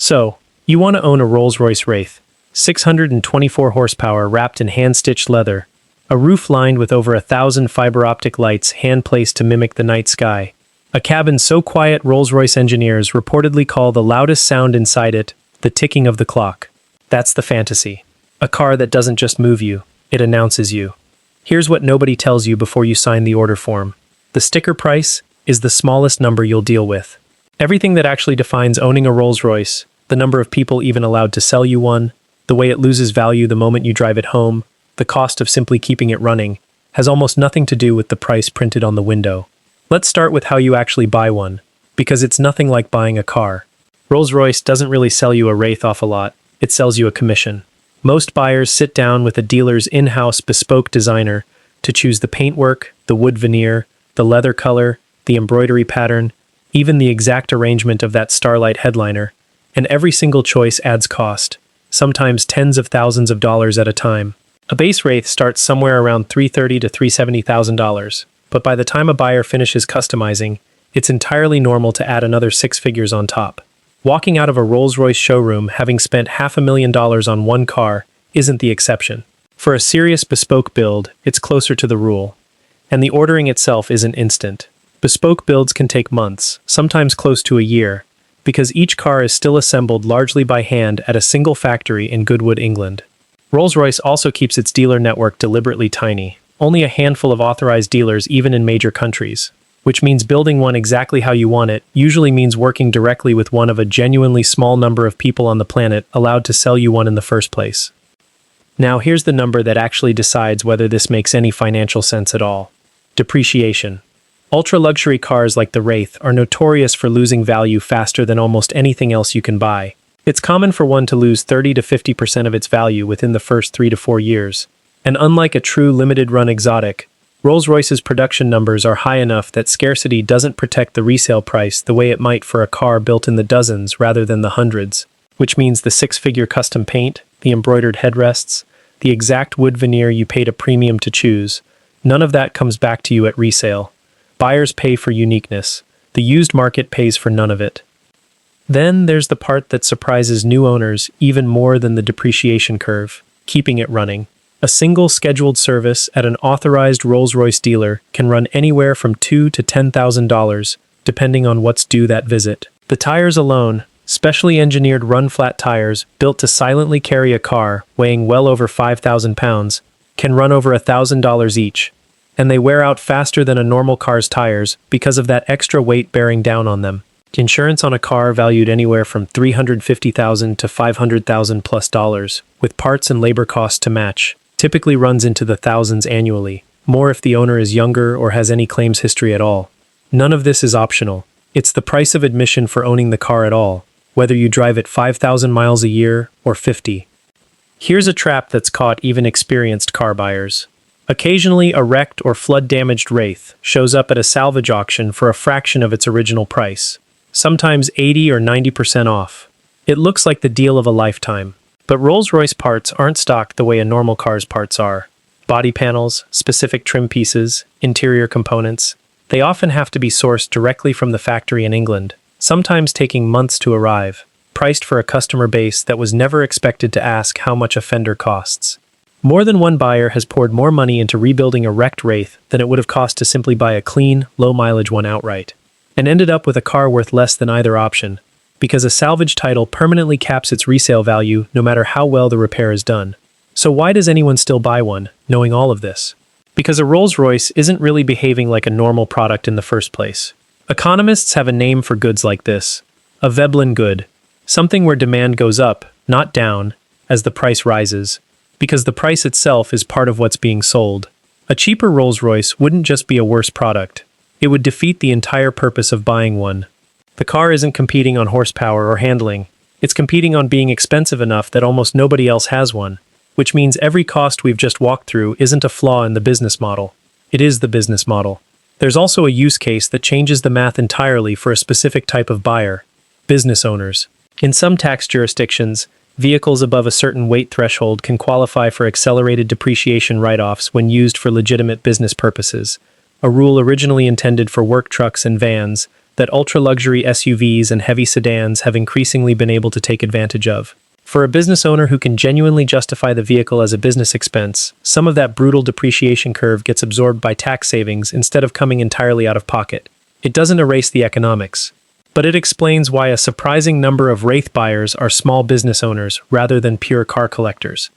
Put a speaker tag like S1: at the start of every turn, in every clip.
S1: So, you want to own a Rolls-Royce Wraith, 624 horsepower wrapped in hand-stitched leather, a roof lined with over 1,000 fiber-optic lights hand-placed to mimic the night sky, a cabin so quiet Rolls-Royce engineers reportedly call the loudest sound inside it the ticking of the clock. That's the fantasy. A car that doesn't just move you, it announces you. Here's what nobody tells you before you sign the order form. The sticker price is the smallest number you'll deal with. Everything that actually defines owning a Rolls-Royce, the number of people even allowed to sell you one, the way it loses value the moment you drive it home, the cost of simply keeping it running, has almost nothing to do with the price printed on the window. Let's start with how you actually buy one, because it's nothing like buying a car. Rolls-Royce doesn't really sell you a Wraith off a lot, it sells you a commission. Most buyers sit down with a dealer's in-house bespoke designer to choose the paintwork, the wood veneer, the leather color, the embroidery pattern, even the exact arrangement of that starlight headliner, and every single choice adds cost, sometimes tens of thousands of dollars at a time. A base Wraith starts somewhere around $330,000 to $370,000, but by the time a buyer finishes customizing, it's entirely normal to add another six figures on top. Walking out of a Rolls-Royce showroom having spent $500,000 on one car isn't the exception. For a serious bespoke build, it's closer to the rule. And the ordering itself isn't instant. Bespoke builds can take months, sometimes close to a year, because each car is still assembled largely by hand at a single factory in Goodwood, England. Rolls-Royce also keeps its dealer network deliberately tiny, only a handful of authorized dealers even in major countries, which means building one exactly how you want it usually means working directly with one of a genuinely small number of people on the planet allowed to sell you one in the first place. Now here's the number that actually decides whether this makes any financial sense at all. Depreciation. Ultra-luxury cars like the Wraith are notorious for losing value faster than almost anything else you can buy. It's common for one to lose 30 to 50% of its value within the first 3 to 4 years. And unlike a true limited-run exotic, Rolls-Royce's production numbers are high enough that scarcity doesn't protect the resale price the way it might for a car built in the dozens rather than the hundreds, which means the six-figure custom paint, the embroidered headrests, the exact wood veneer you paid a premium to choose, none of that comes back to you at resale. Buyers pay for uniqueness. The used market pays for none of it. Then there's the part that surprises new owners even more than the depreciation curve, keeping it running. A single scheduled service at an authorized Rolls-Royce dealer can run anywhere from $2,000 to $10,000, depending on what's due that visit. The tires alone, specially engineered run-flat tires built to silently carry a car weighing well over 5,000 pounds, can run over $1,000 each, and they wear out faster than a normal car's tires because of that extra weight bearing down on them. Insurance on a car valued anywhere from $350,000 to $500,000 plus dollars, with parts and labor costs to match, typically runs into the thousands annually, more if the owner is younger or has any claims history at all. None of this is optional. It's the price of admission for owning the car at all, whether you drive it 5,000 miles a year or 50. Here's a trap that's caught even experienced car buyers. Occasionally, a wrecked or flood-damaged Wraith shows up at a salvage auction for a fraction of its original price, sometimes 80 or 90% off. It looks like the deal of a lifetime. But Rolls-Royce parts aren't stocked the way a normal car's parts are. Body panels, specific trim pieces, interior components, they often have to be sourced directly from the factory in England, sometimes taking months to arrive, priced for a customer base that was never expected to ask how much a fender costs. More than one buyer has poured more money into rebuilding a wrecked Wraith than it would have cost to simply buy a clean, low-mileage one outright, and ended up with a car worth less than either option, because a salvage title permanently caps its resale value no matter how well the repair is done. So why does anyone still buy one, knowing all of this? Because a Rolls-Royce isn't really behaving like a normal product in the first place. Economists have a name for goods like this, a Veblen good, something where demand goes up, not down, as the price rises, because the price itself is part of what's being sold. A cheaper Rolls-Royce wouldn't just be a worse product, it would defeat the entire purpose of buying one. The car isn't competing on horsepower or handling, it's competing on being expensive enough that almost nobody else has one, which means every cost we've just walked through isn't a flaw in the business model. It is the business model. There's also a use case that changes the math entirely for a specific type of buyer, business owners. In some tax jurisdictions, vehicles above a certain weight threshold can qualify for accelerated depreciation write-offs when used for legitimate business purposes, a rule originally intended for work trucks and vans that ultra-luxury SUVs and heavy sedans have increasingly been able to take advantage of. For a business owner who can genuinely justify the vehicle as a business expense, some of that brutal depreciation curve gets absorbed by tax savings instead of coming entirely out of pocket. It doesn't erase the economics, but it explains why a surprising number of Wraith buyers are small business owners rather than pure car collectors.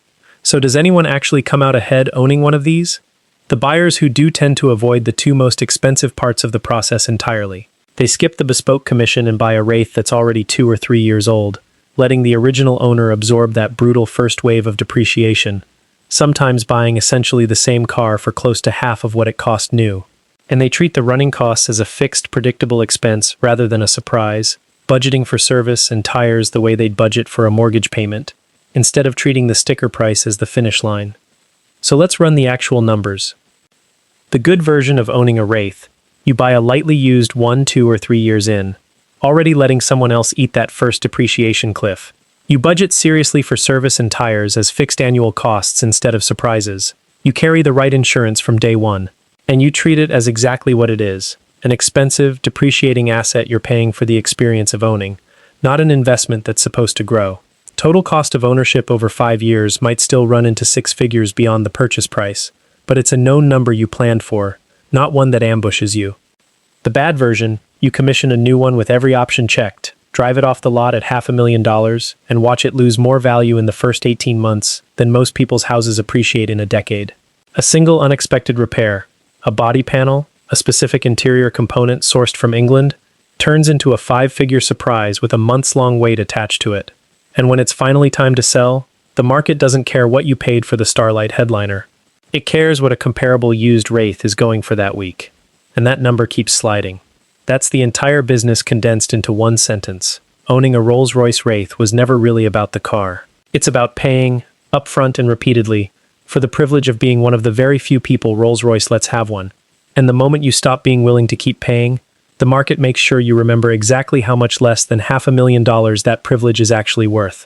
S1: So does anyone actually come out ahead owning one of these? The buyers who do tend to avoid the two most expensive parts of the process entirely. They skip the bespoke commission and buy a Wraith that's already 2 or 3 years old, letting the original owner absorb that brutal first wave of depreciation, sometimes buying essentially the same car for close to half of what it cost new. And they treat the running costs as a fixed, predictable expense rather than a surprise, budgeting for service and tires the way they'd budget for a mortgage payment, instead of treating the sticker price as the finish line. So let's run the actual numbers. The good version of owning a Wraith: you buy a lightly used 1, 2, or 3 years in, already letting someone else eat that first depreciation cliff. You budget seriously for service and tires as fixed annual costs instead of surprises. You carry the right insurance from day one, and you treat it as exactly what it is: an expensive, depreciating asset you're paying for the experience of owning, not an investment that's supposed to grow. Total cost of ownership over 5 years might still run into 6 figures beyond the purchase price, but it's a known number you planned for, not one that ambushes you. The bad version: you commission a new one with every option checked, drive it off the lot at $500,000, and watch it lose more value in the first 18 months than most people's houses appreciate in a decade. A single unexpected repair, a body panel, a specific interior component sourced from England, turns into a 5-figure surprise with a months-long wait attached to it. And when it's finally time to sell, the market doesn't care what you paid for the Starlight headliner. It cares what a comparable used Wraith is going for that week. And that number keeps sliding. That's the entire business condensed into one sentence. Owning a Rolls-Royce Wraith was never really about the car. It's about paying, upfront and repeatedly, for the privilege of being one of the very few people Rolls-Royce lets have one. And the moment you stop being willing to keep paying, the market makes sure you remember exactly how much less than $500,000 that privilege is actually worth.